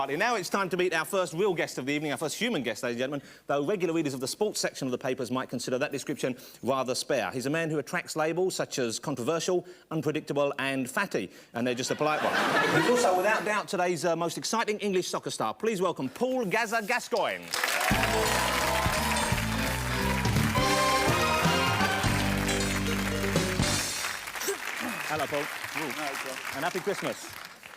party. Now it's time to meet our first real guest of the evening, our first human guest, ladies and gentlemen, though regular readers of the sports section of the papers might consider that description rather spare. He's a man who attracts labels such as controversial, unpredictable and fatty, and they're just a polite one. He's also, without doubt, today's most exciting English soccer star. Please welcome Paul Gazza Gascoigne. Hello, Paul. Hi, and happy Christmas.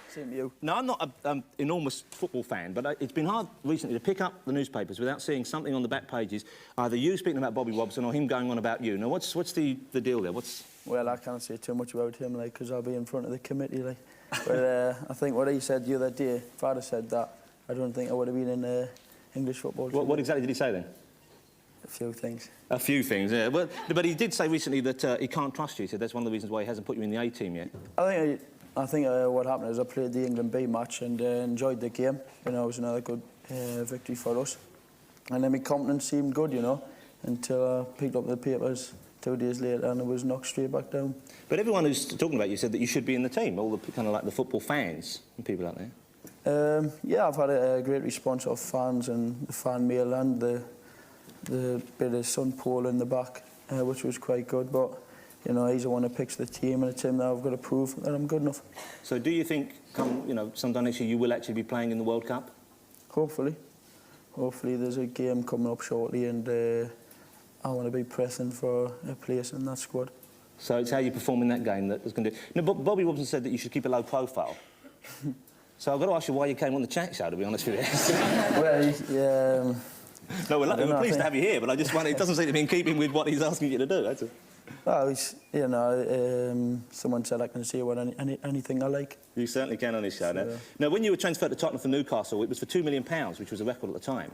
Same to you. No, I'm not an enormous football fan, but it's been hard recently to pick up the newspapers without seeing something on the back pages, either you speaking about Bobby Robson or him going on about you. Now, what's the deal there? Well, I can't say too much about him, like, because I'll be in front of the committee, like. But I think what he said the other day, if I'd have said that, I don't think I would have been in English football. What exactly did he say then? A few things. A few things, yeah. Well, but he did say recently that he can't trust you. He said that's one of the reasons why he hasn't put you in the A team yet. I think what happened is I played the England B match and enjoyed the game. You know, it was another good victory for us. And then my confidence seemed good, you know, until I picked up the papers 2 days later and it was knocked straight back down. But everyone who's talking about you said that you should be in the team, all the kind of like the football fans and people out there. Yeah, I've had a great response of fans and the fan mail and the bit of Sun Paul in the back, which was quite good. But you know, he's the one who picks the team, and it's him that I've got to prove that I'm good enough. So, do you think, sometime next year, you will actually be playing in the World Cup? Hopefully. Hopefully, there's a game coming up shortly, and I want to be pressing for a place in that squad. So it's how you perform in that game that's going to do. No, but Bobby Robson said that you should keep a low profile. So I've got to ask you why you came on the chat show, to be honest with you. Well, no, we're pleased to have you here, but I just wonder, it doesn't seem to be in keeping with what he's asking you to do, that's it. Well, you know, someone said I can say anything I like. You certainly can on his show. So, now, when you were transferred to Tottenham from Newcastle, it was for £2 million, which was a record at the time.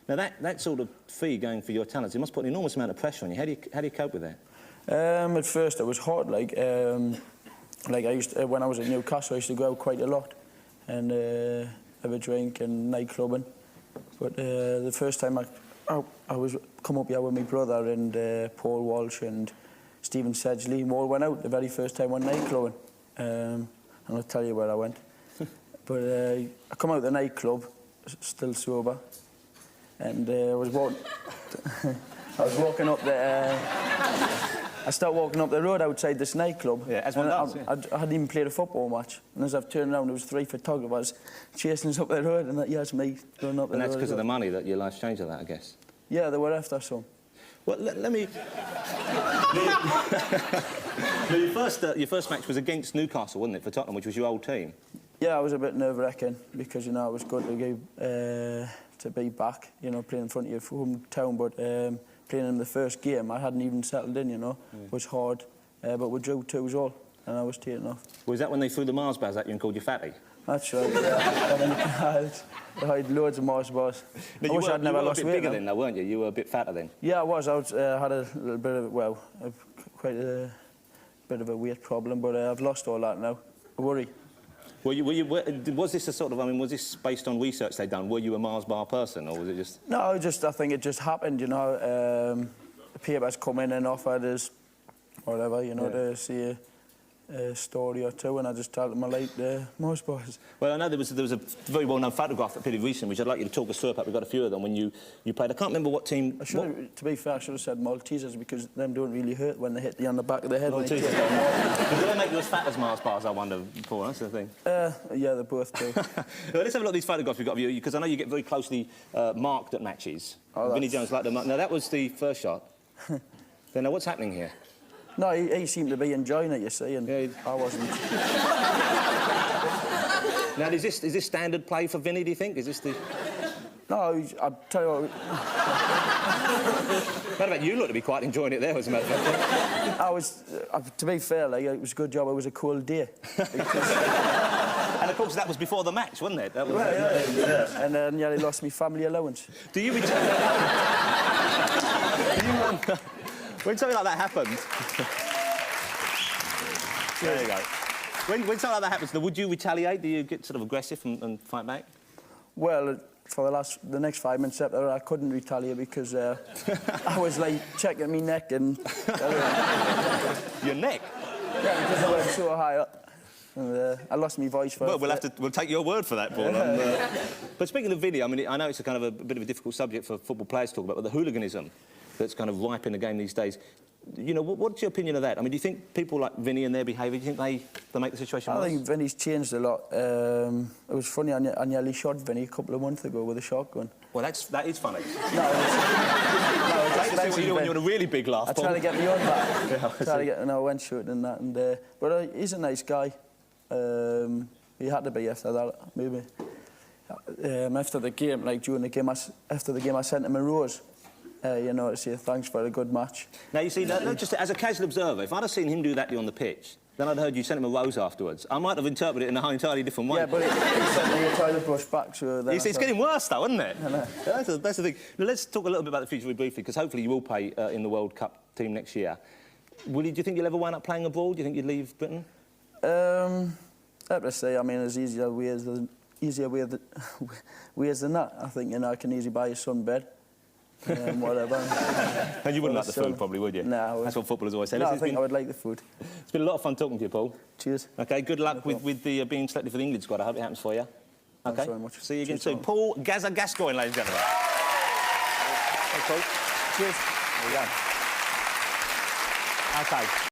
Now, that sort of fee going for your talents, it must put an enormous amount of pressure on you. How do you cope with that? At first, it was hard. Like I used to, when I was at Newcastle, I used to go out quite a lot and have a drink and night clubbing. But the first time I was come up here with my brother and Paul Walsh and Stephen Sedgley, we all went out the very first time one night clubbing. And I'll tell you where I went. But I come out of the nightclub, still sober, and I was walking up the... I started walking up the road outside this nightclub. Yeah, as one does, yeah. I hadn't even played a football match. And as I've turned around, there was 3 photographers chasing us up the road, and that's me going up the road. And that's because of the money that your life's changed like that, I guess? Yeah, they were after some. Well, let me... your first match was against Newcastle, wasn't it, for Tottenham, which was your old team? Yeah, I was a bit nerve-wracking because, you know, it was good to be back, you know, playing in front of your hometown, but playing in the first game, I hadn't even settled in, you know. Yeah. It was hard, but we drew 2-2, and I was taken off. Was that when they threw the Mars bars at you and called you fatty? That's right, yeah. I had loads of Mars bars. I wish I'd never lost weight. You were a bit bigger then, though, weren't you? You were a bit fatter then. Yeah, I was. I had a little bit of, well, quite a bit of a weight problem, but I've lost all that now. I worry. Was this a sort of, I mean, was this based on research they'd done? Were you a Mars bar person, or was it just... No, I think it just happened, you know. The papers come in and offered us whatever, you know, to see a story or two, and I just told them I liked Mars bars. Well, I know there was a very well-known photograph that appeared recently, which I'd like you to talk us through about. We've got a few of them when you played. I can't remember what team... To be fair, I should have said Maltesers, because them don't really hurt when they hit you on the back of the head. Maltesers. But do they make you as fat as Mars bars, I wonder, Paul? That's the thing. Yeah, they both do. Well, let's have a look at these photographs we've got of you, because I know you get very closely marked at matches. Oh, Vinnie Jones liked them. Now, that was the first shot. Then, now, what's happening here? No, he seemed to be enjoying it, you see, and yeah, I wasn't. Now, is this standard play for Vinnie, do you think? Is this the... No, I'll tell you what... What about you? Look to be quite enjoying it there, as a matter of fact. I was... to be fair, like, it was a good job it was a cold day. And, of course, that was before the match, wasn't it? That was... Well, yeah. And then nearly lost my family allowance. Do you... When something like that happens... There you go. When something like that happens, would you retaliate? Do you get sort of aggressive and fight back? Well, for the next 5 minutes after I couldn't retaliate because I was, like, checking my neck and... Your neck? Yeah, because I went so high up. And, I lost my voice for... Well, we'll take your word for that, Paul. But speaking of Vinny, I mean, I know it's a kind of a bit of a difficult subject for football players to talk about, but the hooliganism that's kind of ripe in the game these days, you know, what's your opinion of that? I mean, do you think people like Vinny and their behaviour, do you think they make the situation worse? I think Vinny's changed a lot. It was funny, I nearly shot Vinny a couple of months ago with a shotgun. Well, that is funny. That's what you do when you're on a really big laugh. I tried to get me on that. Yeah, I went shooting and that, and but he's a nice guy. He had to be after that, maybe. After the game, like during the game, after the game, I sent him a rose. You know, to say thanks for a good match. Now, you see, just as a casual observer, if I'd have seen him do that on the pitch, then I'd heard you sent him a rose afterwards. I might have interpreted it in an entirely different way. Yeah, but he sent me a toilet brush back, so... It's getting worse, though, isn't it? I know. That's the thing. Now, let's talk a little bit about the future very briefly, because hopefully you will play in the World Cup team next year. Do you think you'll ever wind up playing abroad? Do you think you'd leave Britain? Hard to say. I mean, there's easier ways than that. I think, you know, I can easily buy a sunbed. Whatever. And you wouldn't like the food, probably, would you? No. That's what footballers always say. No, I think I would like the food. It's been a lot of fun talking to you, Paul. Cheers. OK, good luck with the being selected for the England squad. I hope it happens for you. OK. Thanks very much. See you again Cheers, soon. Paul Gazza Gascoigne, ladies and gentlemen. Thanks, Paul. Cheers. There you go. OK.